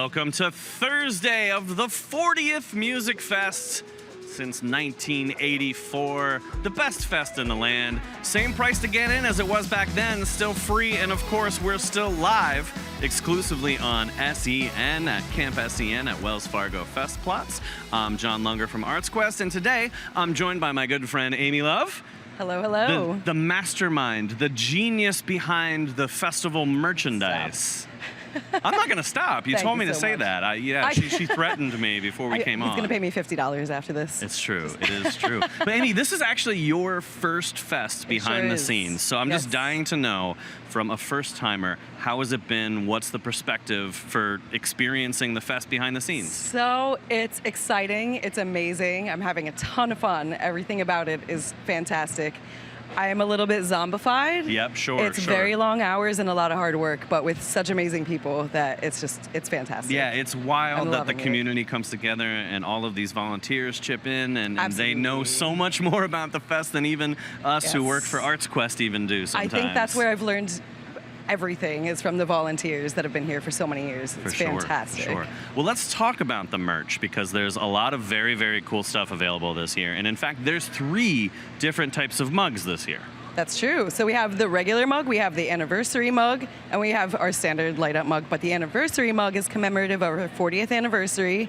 welcome to Thursday of the 40th Music Fest since 1984. The best fest in the land. Same price to get in as it was back then, still free, and of course we're still live exclusively on SEN at Camp SEN at Wells Fargo Festplatz. I'm John Lunger from ArtsQuest, and today I'm joined by my good friend Amy Love. Hello, hello. The mastermind, the genius behind the festival merchandise. I'm not going to stop. You told me to say that. She threatened me before we came on. He's going to pay me $50 after this. It's true. It is true. But Amy, this is actually your first fest behind the scenes. So I'm just dying to know, from a first-timer, how has it been? What's the perspective for experiencing the fest behind the scenes? So it's exciting. It's amazing. I'm having a ton of fun. Everything about it is fantastic. I am a little bit zombified. Yep, sure. It's very long hours and a lot of hard work, but with such amazing people that it's fantastic. Yeah, it's wild that the community comes together and all of these volunteers chip in, and they know so much more about the fest than even us who work for ArtsQuest even do sometimes. I think that's where I've learned everything is from the volunteers that have been here for so many years. It's fantastic. For sure. Well, let's talk about the merch, because there's a lot of very, very cool stuff available this year. And in fact, there's 3 different types of mugs this year. That's true. So we have the regular mug, we have the anniversary mug, and we have our standard light up mug. But the anniversary mug is commemorative of our 40th anniversary.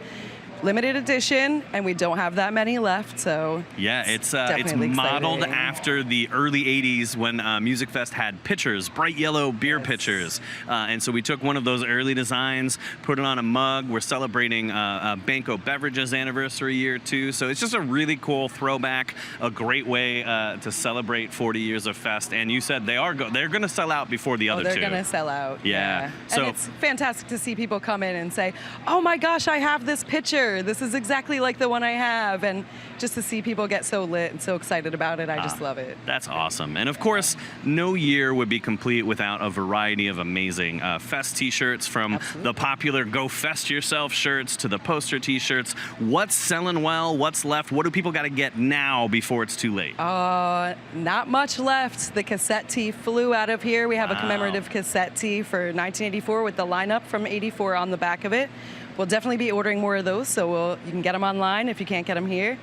Limited edition, and we don't have that many left, so yeah, it's modeled after the early 80s when Musikfest had pitchers, bright yellow beer pitchers, and so we took one of those early designs, put it on a mug. We're celebrating Banco Beverages anniversary year too, so it's just a really cool throwback, a great way to celebrate 40 years of Fest. And you said they're going to sell out before the other 2. They're going to sell out. Yeah. So, and it's fantastic to see people come in and say, "Oh my gosh, I have this pitcher. This is exactly like the one I have," and just to see people get so lit and so excited about it, I just love it. That's awesome. And of course, no year would be complete without a variety of amazing Fest t-shirts, from the popular Go Fest Yourself shirts to the poster t-shirts. What's selling well? What's left? What do people got to get now before it's too late? Not much left. The cassette tee flew out of here. We have a commemorative cassette tee for 1984 with the lineup from 84 on the back of it. We'll definitely be ordering more of those, so you can get them online if you can't get them here.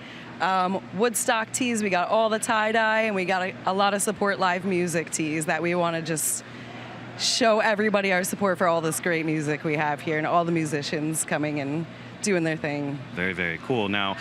Woodstock tees, we got all the tie-dye, and we got a lot of support live music tees that we want to just show everybody our support for all this great music we have here and all the musicians coming and doing their thing. Very, very cool. Now,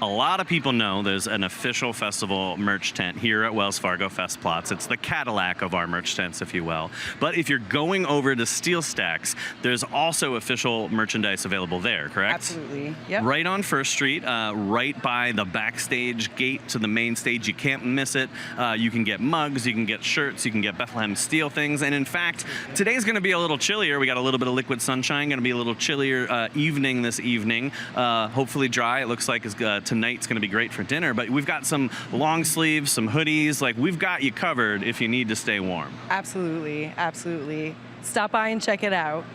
a lot of people know there's an official festival merch tent here at Wells Fargo Festplatz. It's the Cadillac of our merch tents, if you will. But if you're going over to Steel Stacks, there's also official merchandise available there, correct? Absolutely, yep. Right on First Street, right by the backstage gate to the main stage. You can't miss it. You can get mugs, you can get shirts, you can get Bethlehem Steel things. And in fact, today's going to be a little chillier. We got a little bit of liquid sunshine, going to be a little chillier evening this evening. Hopefully dry. It looks like it's tonight's going to be great for dinner, but we've got some long sleeves, some hoodies. Like, we've got you covered if you need to stay warm. Absolutely, absolutely. Stop by and check it out.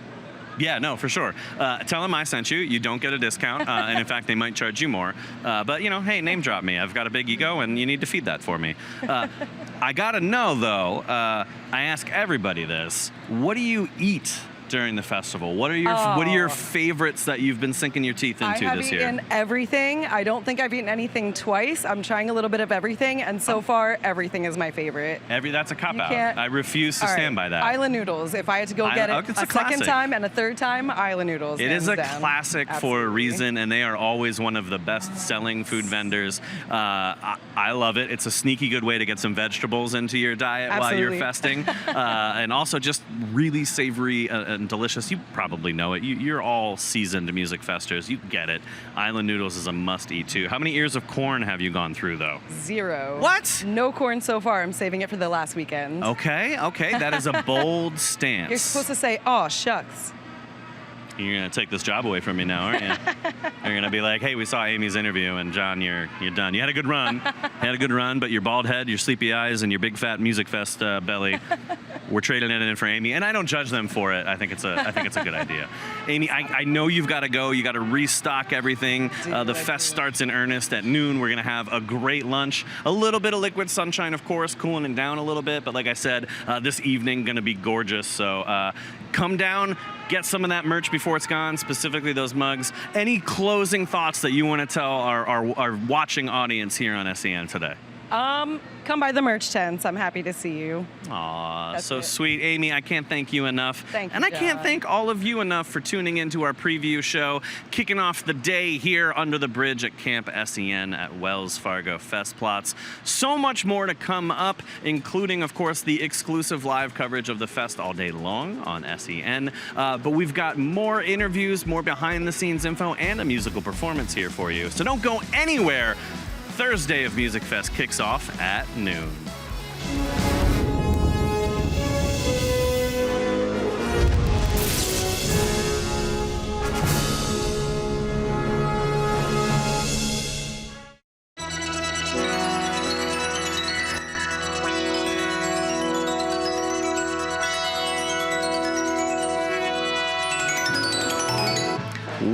Yeah, no, for sure. Tell them I sent you. You don't get a discount, and in fact, they might charge you more. But, you know, hey, name drop me. I've got a big ego, and you need to feed that for me. I got to know, though, I ask everybody this, what do you eat during the festival? What are your favorites that you've been sinking your teeth into this year? I have eaten everything. I don't think I've eaten anything twice. I'm trying a little bit of everything, and so far, everything is my favorite. That's a cop-out. I refuse to stand by that. Island noodles. If I had to go get it a second time and a third time, island noodles. It is a classic for a reason, and they are always one of the best-selling food vendors. I love it. It's a sneaky good way to get some vegetables into your diet while you're festing, and also just really savory and delicious. You probably know it. You're all seasoned music festers. You get it. Island noodles is a must-eat too. How many ears of corn have you gone through, though? 0. What? No corn so far. I'm saving it for the last weekend. Okay. That is a bold stance. You're supposed to say, "Oh, shucks." You're going to take this job away from me now, aren't you? You're going to be like, "Hey, we saw Amy's interview, and John, you're done. You had a good run. But your bald head, your sleepy eyes, and your big fat Music Fest belly, we're trading it in for Amy." And I don't judge them for it. I think it's a good idea. Amy, I know you've got to go. You got to restock everything. The fest starts in earnest at noon. We're going to have a great lunch. A little bit of liquid sunshine, of course, cooling it down a little bit. But like I said, this evening going to be gorgeous. So come down, get some of that merch before it's gone, specifically those mugs. Any closing thoughts that you want to tell our watching audience here on SEN today? Come by the merch tents. I'm happy to see you. Aw, That's so it. sweet. Amy, I can't thank you enough. Thank you, And I can't John. thank all of you enough for tuning into our preview show, kicking off the day here under the bridge at Camp SEN at Wells Fargo Festplatz. So much more to come up, including, of course, the exclusive live coverage of the fest all day long on SEN. But we've got more interviews, more behind-the-scenes info, and a musical performance here for you. So don't go anywhere. Thursday of Musikfest kicks off at noon.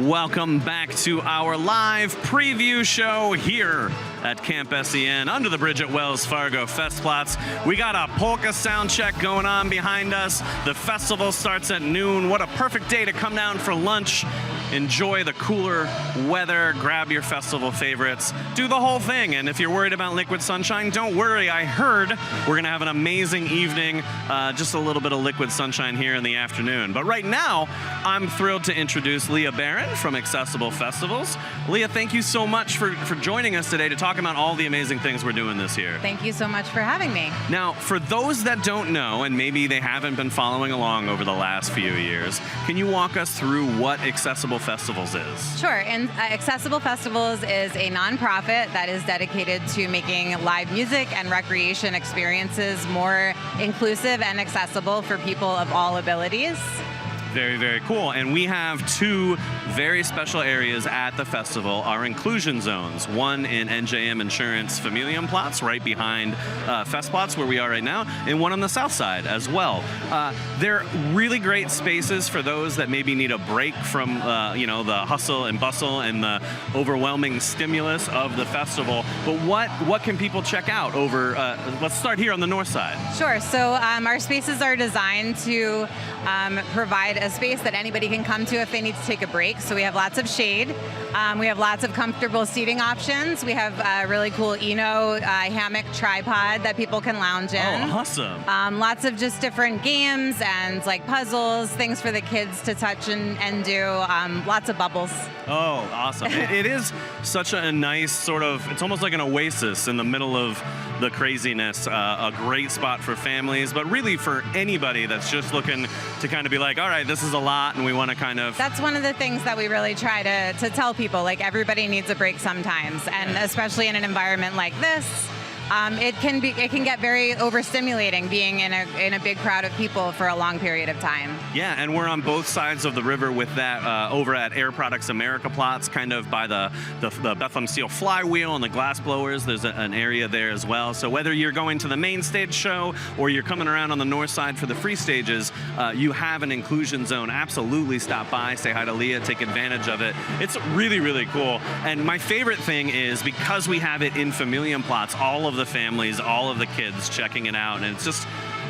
Welcome back to our live preview show here at Camp SEN under the bridge at Wells Fargo Festplatz. We got a polka sound check going on behind us. The festival starts at noon. What a perfect day to come down for lunch. Enjoy the cooler weather, grab your festival favorites, do the whole thing. And if you're worried about Liquid Sunshine, don't worry. I heard we're gonna have an amazing evening, just a little bit of Liquid Sunshine here in the afternoon. But right now, I'm thrilled to introduce Leah Barron from Accessible Festivals. Leah, thank you so much for joining us today to talk about all the amazing things we're doing this year. Thank you so much for having me. Now, for those that don't know, and maybe they haven't been following along over the last few years, can you walk us through what Accessible Festivals is? Sure, and Accessible Festivals is a nonprofit that is dedicated to making live music and recreation experiences more inclusive and accessible for people of all abilities. Very, very cool. And we have two very special areas at the festival, our inclusion zones. One in NJM Insurance Familienplatz, right behind Festplatz, where we are right now, and one on the south side as well. They're really great spaces for those that maybe need a break from the hustle and bustle and the overwhelming stimulus of the festival. But what can people check out over, let's start here on the north side. Sure, so our spaces are designed to provide a space that anybody can come to if they need to take a break. So we have lots of shade. We have lots of comfortable seating options. We have a really cool hammock tripod that people can lounge in. Oh, awesome. Lots of just different games and like puzzles, things for the kids to touch and do. Lots of bubbles. Oh, awesome. It is such a nice sort of, it's almost like an oasis in the middle of the craziness. A great spot for families, but really for anybody that's just looking to kind of be like, all right, this is a lot, and we want to kind of... That's one of the things that we really try to tell people. Like, everybody needs a break sometimes, and especially in an environment like this, it can get very overstimulating being in a big crowd of people for a long period of time. Yeah, and we're on both sides of the river with that over at Air Products America Platz, kind of by the Bethlehem Steel flywheel and the glass blowers. There's an area there as well. So whether you're going to the main stage show or you're coming around on the north side for the free stages, you have an inclusion zone. Absolutely stop by, say hi to Leah, take advantage of it. It's really, really cool. And my favorite thing is because we have it in Familienplatz, all of the families, all of the kids checking it out, and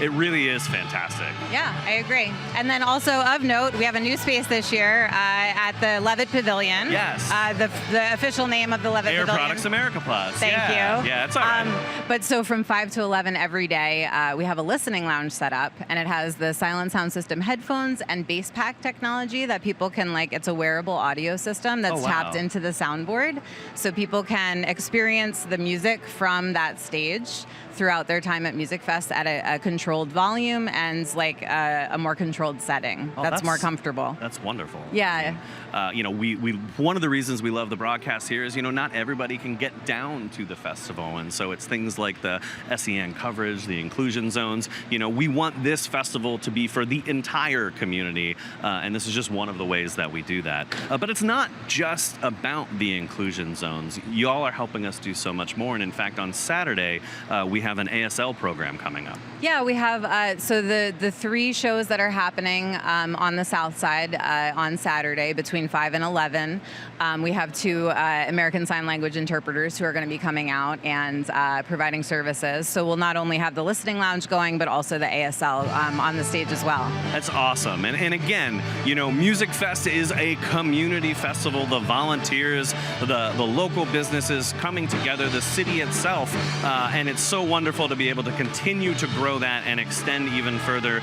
it really is fantastic. Yeah, I agree. And then also of note, we have a new space this year at the Levitt Pavilion. Yes. The official name of the Levitt Air Pavilion. Products America Platz. Thank you. Yeah, it's all right. But so from 5 to 11 every day, we have a listening lounge set up, and it has the Silent Sound System headphones and bass pack technology that people can, it's a wearable audio system that's tapped into the soundboard. So people can experience the music from that stage throughout their time at Musikfest at a controlled volume and a more controlled setting that's more comfortable. That's wonderful. Yeah. We one of the reasons we love the broadcast here is not everybody can get down to the festival, and so it's things like the SEN coverage, the inclusion zones. We want this festival to be for the entire community, and this is just one of the ways that we do that. But it's not just about the inclusion zones. Y'all are helping us do so much more, and in fact, on Saturday we have an ASL program coming up. Yeah, we we have so the 3 shows that are happening on the South Side on Saturday between 5 and 11. We have 2 American Sign Language interpreters who are going to be coming out and providing services. So we'll not only have the listening lounge going, but also the ASL on the stage as well. That's awesome. And again, you know, Musikfest is a community festival. The volunteers, the local businesses coming together, the city itself, and it's so wonderful to be able to continue to grow that and extend even further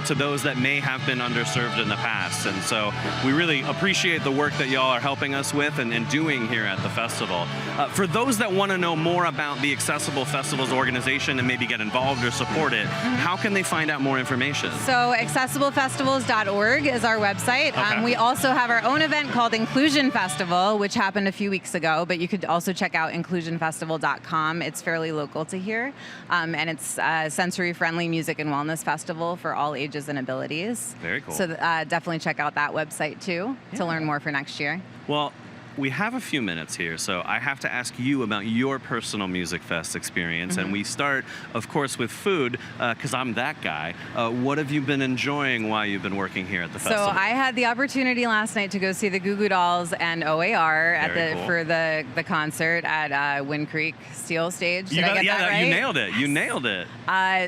to those that may have been underserved in the past. And so we really appreciate the work that y'all are helping us with and doing here at the festival. For those that want to know more about the Accessible Festivals organization and maybe get involved or support it, how can they find out more information? So accessiblefestivals.org is our website. Okay. We also have our own event called Inclusion Festival, which happened a few weeks ago, but you could also check out inclusionfestival.com. It's fairly local to here, and it's a sensory-friendly music and wellness festival for all ages and abilities. Very cool. So definitely check out that website too to learn more for next year. Well, we have a few minutes here, so I have to ask you about your personal Musikfest experience. And we start, of course, with food, because I'm that guy. What have you been enjoying while you've been working here at the festival? So I had the opportunity last night to go see the Goo Goo Dolls and OAR for the concert at Wind Creek Steel Stage. Did I get that right? You nailed it. You nailed it.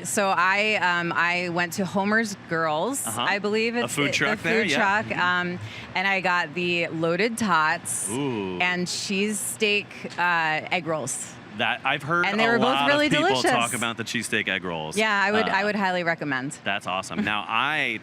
So I went to Homer's Girls, I believe it's a food truck the there. food truck, and I got the loaded tots and cheesesteak egg rolls. That I've heard and they were both really people delicious. talk about the cheesesteak egg rolls. Yeah, I would highly recommend. That's awesome. Now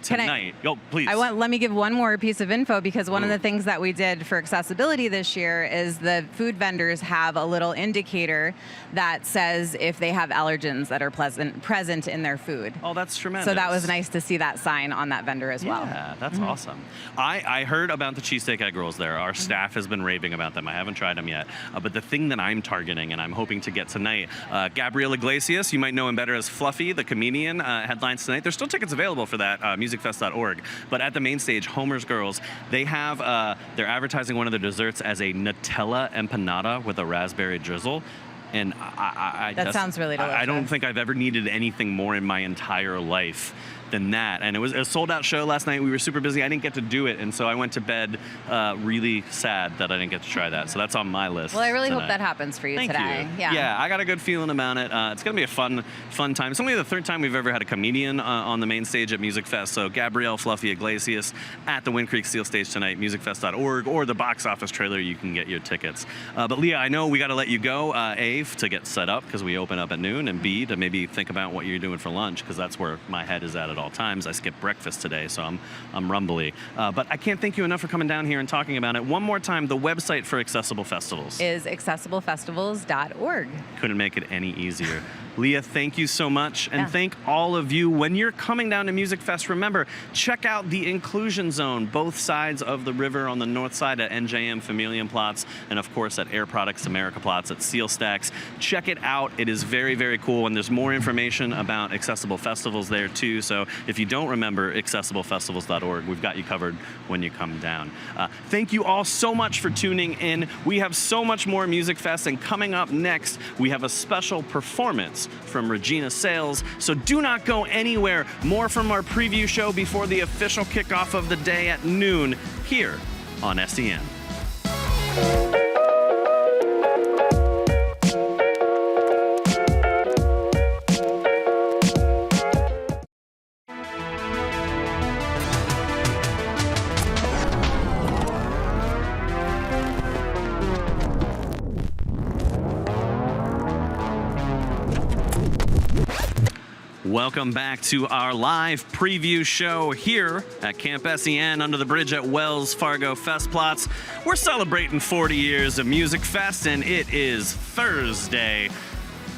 tonight, please. Let me give one more piece of info, because one of the things that we did for accessibility this year is the food vendors have a little indicator that says if they have allergens that are present in their food. Oh, that's tremendous. So that was nice to see that sign on that vendor as well. Yeah, that's awesome. I heard about the cheesesteak egg rolls there. Our staff has been raving about them. I haven't tried them yet. But the thing that I'm targeting and I'm hoping to get tonight, Gabriel Iglesias, you might know him better as Fluffy, the comedian, headlines tonight. There's still tickets available for that, musikfest.org. But at the main stage, Homer's Girls, they have, they're advertising one of their desserts as a Nutella empanada with a raspberry drizzle. And that sounds really delicious. I don't think I've ever needed anything more in my entire life than that. And it was a sold-out show last night. We were super busy. I didn't get to do it, and so I went to bed really sad that I didn't get to try that. So that's on my list. Well, I really tonight. hope that happens for you Thank today. You. Yeah. Yeah, I got a good feeling about it. It's going to be a fun time. It's only the 3rd time we've ever had a comedian on the main stage at Musikfest. So Gabrielle Fluffy Iglesias at the Wind Creek Steel Stage tonight, musikfest.org, or the box office trailer. You can get your tickets. But Leah, I know we got to let you go. A, to get set up because we open up at noon, and B, to maybe think about what you're doing for lunch, because that's where my head is at all times. I skipped breakfast today, so I'm rumbly. But I can't thank you enough for coming down here and talking about it. One more time, the website for Accessible Festivals is accessiblefestivals.org. Couldn't make it any easier. Leah, thank you so much, and thank all of you. When you're coming down to Musikfest, remember, check out the Inclusion Zone, both sides of the river, on the north side at NJM Familienplatz, and of course at Air Products America Platz at Seal Stacks. Check it out. It is very, very cool, and there's more information about Accessible Festivals there too. So if you don't remember, accessiblefestivals.org, we've got you covered when you come down. Thank you all so much for tuning in. We have so much more Musikfest, and coming up next, we have a special performance from Regina Sales. So do not go anywhere. More from our preview show before the official kickoff of the day at noon here on SEN. Welcome back to our live preview show here at Camp SEN under the bridge at Wells Fargo Festplatz. We're celebrating 40 years of Musikfest, and it is Thursday,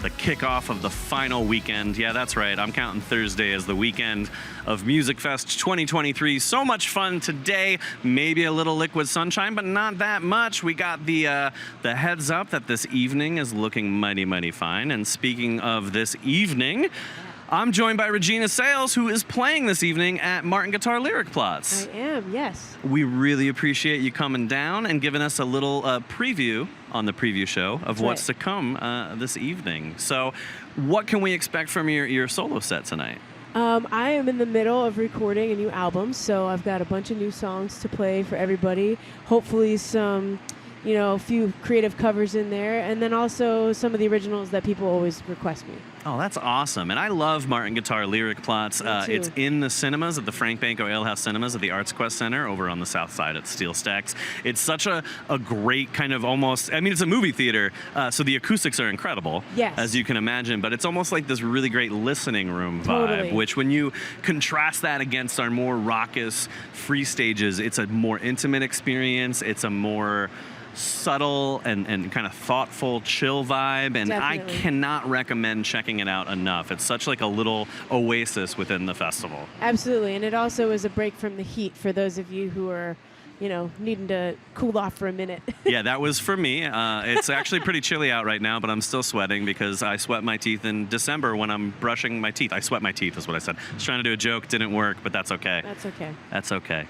the kickoff of the final weekend. Yeah, that's right. I'm counting Thursday as the weekend of Musikfest 2023. So much fun today. Maybe a little liquid sunshine, but not that much. We got the heads up that this evening is looking mighty, mighty fine. And speaking of this evening, I'm joined by Regina Sales, who is playing this evening at Martin Guitar Lyric Plots. I am, yes. We really appreciate you coming down and giving us a little preview on the preview show of what's to come this evening. So what can we expect from your solo set tonight? I am in the middle of recording a new album, so I've got a bunch of new songs to play for everybody. Hopefully some, a few creative covers in there, and then also some of the originals that people always request me. Oh, that's awesome. And I love Martin Guitar Lyric Plots. It's in the cinemas at the Frank Banco Alehouse Cinemas at the Arts Quest Center over on the south side at Steel Stacks. It's such a great kind of it's a movie theater, so the acoustics are incredible, as you can imagine, but it's almost like this really great listening room vibe, which when you contrast that against our more raucous free stages, it's a more intimate experience. It's a more subtle and kind of thoughtful, chill vibe, and I cannot recommend checking it out enough. It's such like a little oasis within the festival. Absolutely, and it also is a break from the heat for those of you who are needing to cool off for a minute. Yeah, that was for me. It's actually pretty chilly out right now, but I'm still sweating because I sweat my teeth in December when I'm brushing my teeth. I sweat my teeth is what I said. I was trying to do a joke, didn't work, but that's okay. That's okay. That's okay.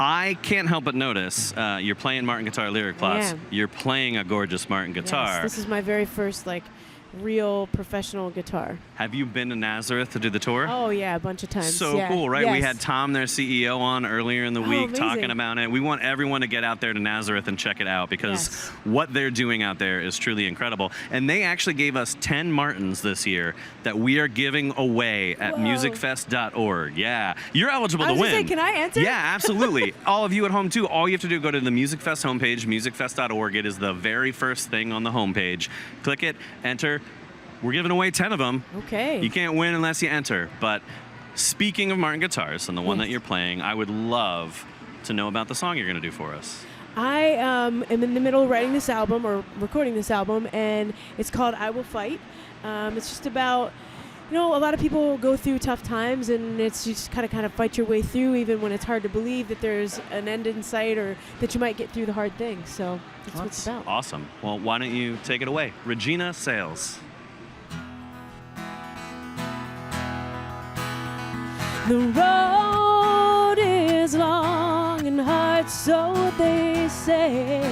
I can't help but notice you're playing Martin Guitar Lyric Plots. You're playing a gorgeous Martin guitar. Yes, this is my very first real professional guitar. Have you been to Nazareth to do the tour? Oh yeah, a bunch of times. So cool, right? We had Tom, their CEO, on earlier in the week talking about it. We want everyone to get out there to Nazareth and check it out because what they're doing out there is truly incredible. And they actually gave us 10 Martins this year that we are giving away at musikfest.org. Yeah, you're eligible to win. Can I enter? Yeah, absolutely. All of you at home too. All you have to do, go to the Musikfest homepage, musikfest.org. It is the very first thing on the homepage. Click it, enter. We're giving away 10 of them. Okay. You can't win unless you enter. But speaking of Martin guitars and the one that you're playing, I would love to know about the song you're going to do for us. I am in the middle of writing this album or recording this album, and it's called I Will Fight. It's just about, a lot of people go through tough times, and it's just kind of fight your way through, even when it's hard to believe that there's an end in sight or that you might get through the hard things. So that's what it's about. Awesome. Well, why don't you take it away? Regina Sales. The road is long and hard, so they say.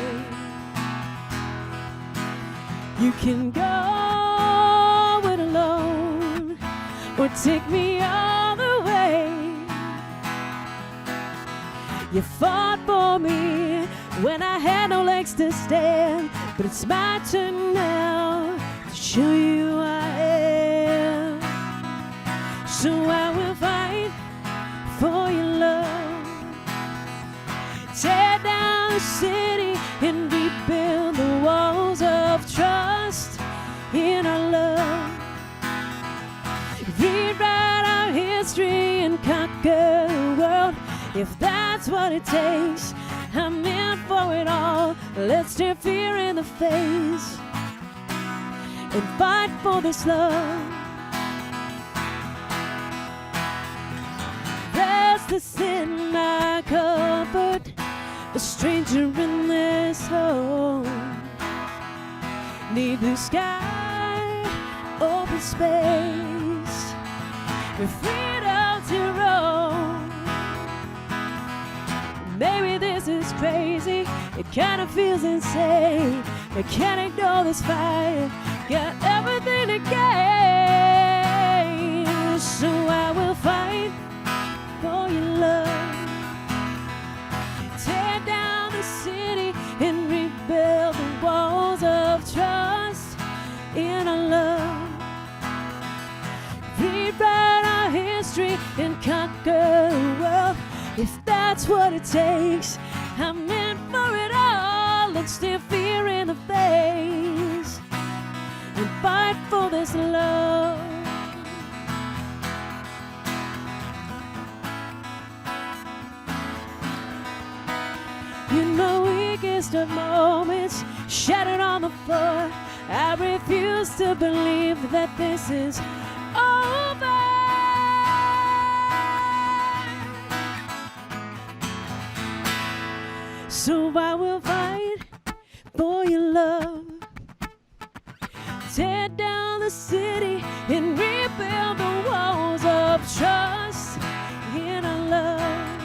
You can go it alone or take me all the way. You fought for me when I had no legs to stand, but it's my turn now to show you who I am. So I will fight for your love. Tear down the city and rebuild the walls of trust in our love. Rewrite our history and conquer the world. If that's what it takes, I'm in for it all. Let's stare fear in the face and fight for this love. Restless in my comfort, a stranger in this home. Need blue sky, open space, with freedom to roam. Maybe this is crazy, it kind of feels insane. I can't ignore this fire, got everything to gain. So I will fight for your love. Tear down the city and rebuild the walls of trust in our love. Rewrite our history and conquer the world. If that's what it takes, I'm in for it all. Let's stare fear in the face and fight for this love. In my weakest of moments, shattered on the floor, I refuse to believe that this is over. So I will fight for your love. Tear down the city and rebuild the trust in our love.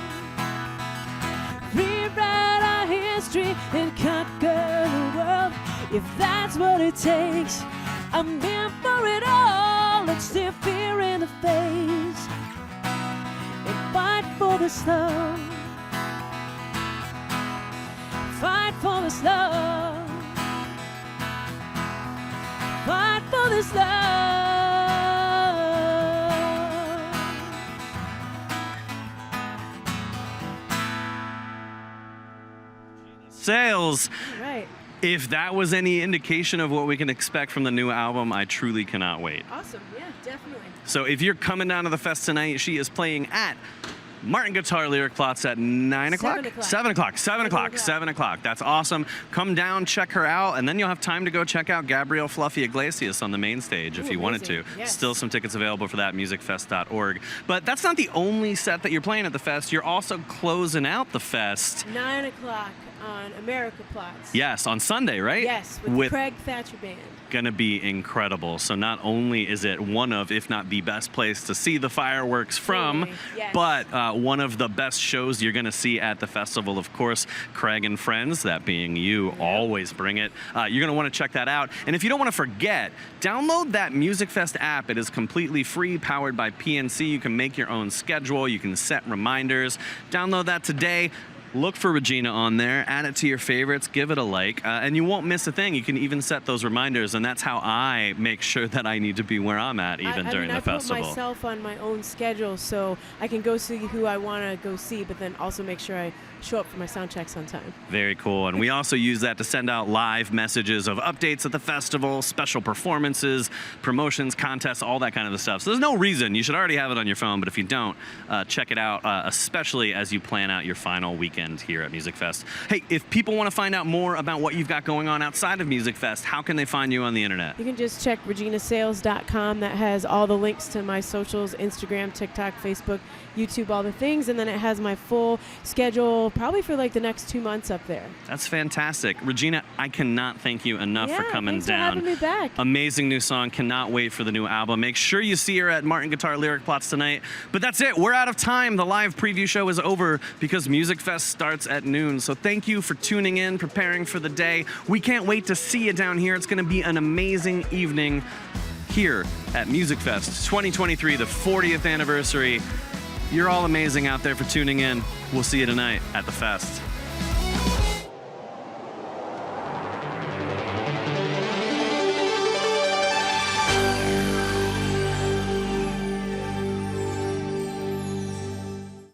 Rewrite our history and conquer the world. If that's what it takes, I'm in for it all. Let's stare fear in the face and fight for this love. Fight for this love. Fight for this love. Sales. All right. If that was any indication of what we can expect from the new album, I truly cannot wait. Awesome. Yeah, definitely. So if you're coming down to the fest tonight, she is playing at Martin Guitar Lyric Plots at 9 o'clock? 7 o'clock. 7 o'clock. 7 o'clock. 7 o'clock. That's awesome. Come down, check her out, and then you'll have time to go check out Gabrielle Fluffy Iglesias on the main stage if you wanted to. Amazing. Yes. Still some tickets available for that, musicfest.org. But that's not the only set that you're playing at the fest. You're also closing out the fest. 9 o'clock on America Plots. Yes, on Sunday, right? Yes, with Craig Thatcher Band. Gonna be incredible. So not only is it one of, if not the best place to see the fireworks from, Totally, yes. but one of the best shows you're gonna see at the festival. Of course, Craig and Friends, that being you, always bring it. You're gonna wanna check that out. And if you don't wanna forget, download that Musikfest app. It is completely free, powered by PNC. You can make your own schedule. You can set reminders. Download that today. Look for Regina on there, add it to your favorites, give it a like, and you won't miss a thing. You can even set those reminders, and that's how I make sure that I need to be where I'm at even during the festival. I put myself on my own schedule so I can go see who I want to go see, but then also make sure I show up for my sound checks on time. Very cool. And we also use that to send out live messages of updates at the festival, special performances, promotions, contests, all that kind of stuff. So there's no reason. You should already have it on your phone, but if you don't, check it out, especially as you plan out your final weekend here at Musikfest. Hey, if people want to find out more about what you've got going on outside of Musikfest, how can they find you on the internet? You can just check reginasales.com. That has all the links to my socials, Instagram, TikTok, Facebook, YouTube, all the things, and then it has my full schedule probably for like the next 2 months up there. That's fantastic. Regina, I cannot thank you enough for coming thanks down. for having me back. Amazing new song. Cannot wait for the new album. Make sure you see her at Martin Guitar Lyric Plots tonight. But that's it. We're out of time. The live preview show is over because Musikfest starts at noon. So thank you for tuning in, preparing for the day. We can't wait to see you down here. It's going to be an amazing evening here at Musikfest 2023, the 40th anniversary. You're all amazing out there for tuning in. We'll see you tonight at the fest.